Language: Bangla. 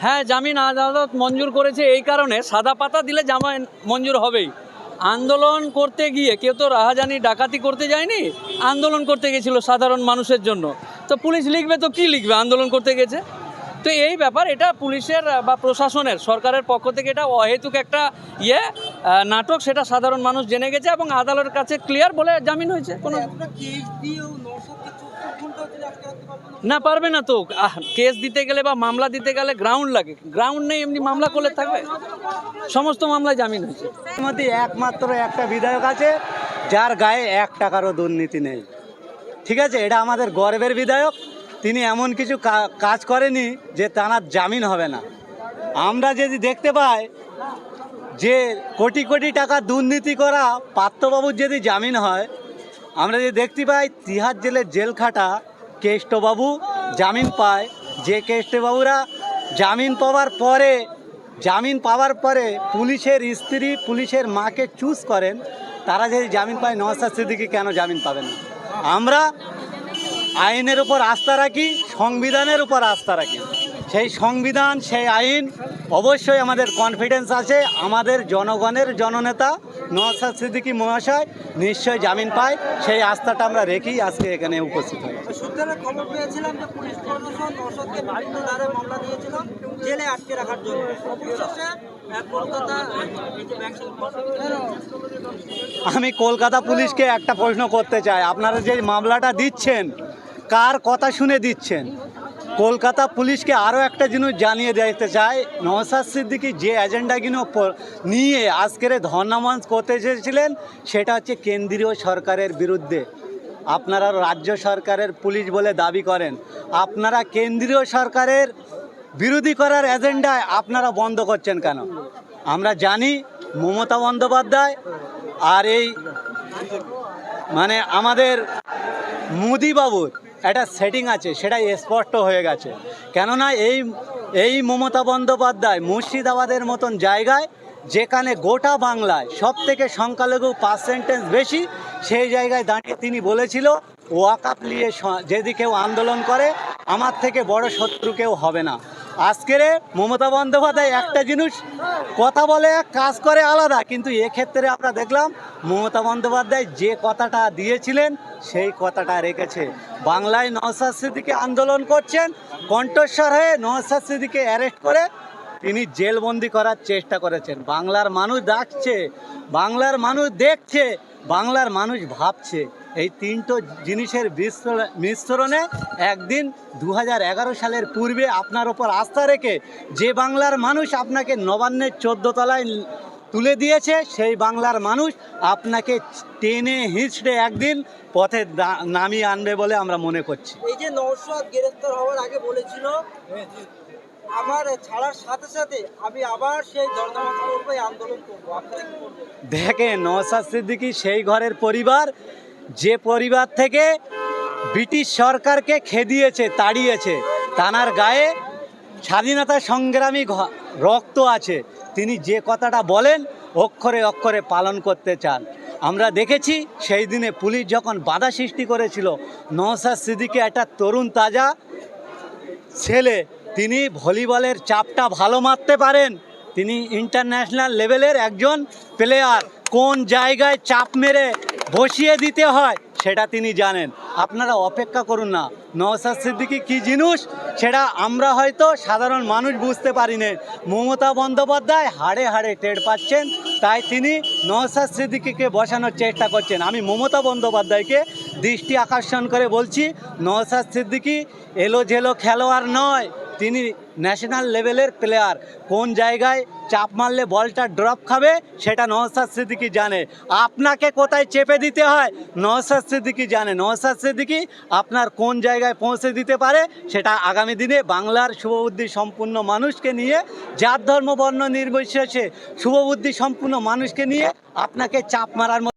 হ্যাঁ, জামিন আদালত মঞ্জুর করেছে এই কারণে, সাদা পাতা দিলে জামিন মঞ্জুর হবেই। আন্দোলন করতে গিয়ে কেউ তো রাহাজানি ডাকাতি করতে যায়নি, আন্দোলন করতে গেছিল সাধারণ মানুষের জন্য। তো পুলিশ লিখবে তো কি লিখবে, আন্দোলন করতে গেছে। তো এই ব্যাপার, এটা পুলিশের বা প্রশাসনের, সরকারের পক্ষ থেকে এটা অহেতুক একটা নাটক, সেটা সাধারণ মানুষ জেনে গেছে এবং আদালতের কাছে ক্লিয়ার বলে জামিন হয়েছে। কোনো না, পারবে না তো। কেস দিতে গেলে বা মামলা দিতে গেলে গ্রাউন্ড লাগে, গ্রাউন্ড নেই, এমনি মামলা করলে থাকবে। সমস্ত মামলায় জামিন হয়েছে। এর মধ্যে একমাত্র একটা বিধায়ক আছে যার গায়ে 1 টাকারও দুর্নীতি নেই, ঠিক আছে? এটা আমাদের গর্বের বিধায়ক। তিনি এমন কিছু কাজ করেনি যে তার জামিন হবে না। আমরা যদি দেখতে পাই যে কোটি কোটি টাকা দুর্নীতি করা পার্থবাবুর যদি জামিন হয়, আমরা যদি দেখতে পাই তিহার জেলের জেল খাটা কেষ্টবাবু জামিন পায়, যে কেষ্টবাবুরা জামিন পাওয়ার পরে পুলিশের স্ত্রী, পুলিশের মাকে চুজ করেন, তারা যদি জামিন পায়, নওশাদ সিদ্দিকী কেন জামিন পাবেন না? আমরা আইনের উপর আস্থা রাখি, সংবিধানের উপর আস্থা রাখি। সেই সংবিধান, সেই আইন, অবশ্যই আমাদের কনফিডেন্স আছে আমাদের জনগণের জননেতা নওশাদ সিদ্দিকী মহাশয় নিশ্চয় জামিন পায়। সেই আস্থাটা আমরা রেখেই আজকে এখানে উপস্থিত হই। সূত্রের খবর পেয়েছিলাম যে পুলিশ প্রশাসন নওশাদকে বিভিন্ন ধারায় মামলা দিয়েছিল জেলে আটকে রাখার জন্য। অবশেষে আমি কলকাতা পুলিশকে একটা প্রশ্ন করতে চাই, আপনারা যে মামলাটা দিচ্ছেন কার কথা শুনে দিচ্ছেন? কলকাতা পুলিশকে আরও একটা জিনিস জানিয়ে দিতে চাই, নওশাদ সিদ্দিকী যে এজেন্ডাগুলো নিয়ে আজকের ধর্ণা মঞ্চ করতে এসেছিলেন সেটা হচ্ছে কেন্দ্রীয় সরকারের বিরুদ্ধে। আপনারা রাজ্য সরকারের পুলিশ বলে দাবি করেন, আপনারা কেন্দ্রীয় সরকারের বিরোধী করার এজেন্ডায় আপনারা বন্ধ করছেন কেন? আমরা জানি মমতা বন্দ্যোপাধ্যায় আর এই আমাদের মোদিবাবুর একটা সেটিং আছে, সেটাই স্পষ্ট হয়ে গেছে। কেননা এই মমতা বন্দ্যোপাধ্যায় মুর্শিদাবাদের মতন জায়গায়, যেখানে গোটা বাংলায় সবথেকে সংখ্যালঘু পার্সেন্টেজ বেশি, সেই জায়গায় দাঁড়িয়ে তিনি বলেছিল ওয়াকআপ নিয়ে যদি কেউ আন্দোলন করে আমার থেকে বড় শত্রু কেউ হবে না। আজকের মমতা বন্দ্যোপাধ্যায় একটা জিনিস কথা বলে, কাজ করে আলাদা, কিন্তু এক্ষেত্রে আমরা দেখলাম মমতা বন্দ্যোপাধ্যায় যে কথাটা দিয়েছিলেন সেই কথাটা রেখেছে। বাংলায় নওশাদ সিদ্দিকী আন্দোলন করছেন, কণ্ঠস্বর হয়ে নওশাদ সিদ্দিকীকে অ্যারেস্ট করে তিনি জেলবন্দি করার চেষ্টা করেছেন। বাংলার মানুষ ডাকছে, বাংলার মানুষ দেখছে, বাংলার মানুষ ভাবছে। এই তিনটো জিনিসের মিশ্রণে একদিন 2011 সালের পূর্বে আপনার ওপর আস্থা রেখে যে বাংলার মানুষ আপনাকে নবান্নের 14 তলায় তুলে দিয়েছে, সেই বাংলার মানুষ আপনাকে টেনে হিঁচড়ে একদিন পথে নামিয়ে আনবে বলে আমরা মনে করছি। এই যে নওশাদ গ্রেফতার হওয়ার আগে বলেছিল আমার ছাড়ার সাথে সাথে আমি আবার সেই ধর্ণা করবো, আন্দোলন করবো, আপনারা কি করবেন? দেখেন, নওশাদ সিদ্দিকী সেই ঘরের পরিবার, যে পরিবার থেকে ব্রিটিশ সরকারকে খেদিয়েছে, তাড়িয়েছে, তানার গায়ে স্বাধীনতা সংগ্রামী রক্ত আছে। তিনি যে কথাটা বলেন অক্ষরে অক্ষরে পালন করতে চান। আমরা দেখেছি সেই দিনে পুলিশ যখন বাধা সৃষ্টি করেছিল, নওশাদ সিদ্দিকী একটা তরুণ তাজা ছেলে, তিনি ভলিবলের চাপটা ভালো মারতে পারেন, তিনি ইন্টারন্যাশনাল লেভেলের একজন প্লেয়ার, কোন জায়গায় চাপ মেরে বসিয়ে দিতে হয় সেটা তিনি জানেন। আপনারা অপেক্ষা করুন না, নওশাদ সিদ্দিকী কী জিনিস সেটা আমরা হয়তো সাধারণ মানুষ বুঝতে পারি না, মমতা বন্দ্যোপাধ্যায় হাড়ে হাড়ে টের পাচ্ছেন, তাই তিনি নওশাদ সিদ্দিকীকে বসানোর চেষ্টা করছেন। আমি মমতা বন্দ্যোপাধ্যায়কে দৃষ্টি আকর্ষণ করে বলছি, নওশাদ সিদ্দিকী এলোঝেলো খেলোয়াড় নয়, তিনি ন্যাশনাল লেভেলের প্লেয়ার। কোন জায়গায় চাপ মারলে বলটা ড্রপ খাবে সেটা নওশাদ সিদ্দিকী জানে, আপনাকে কোথায় চেপে দিতে হয় নওশাদ সিদ্দিকী জানে। নওশাদ সিদ্দিকী আপনার কোন জায়গায় পৌঁছে দিতে পারে সেটা আগামী দিনে বাংলার শুভবুদ্ধি সম্পূর্ণ মানুষকে নিয়ে, জাত ধর্ম বর্ণ নির্বিশেষে শুভবুদ্ধি সম্পূর্ণ মানুষকে নিয়ে আপনাকে চাপ মারার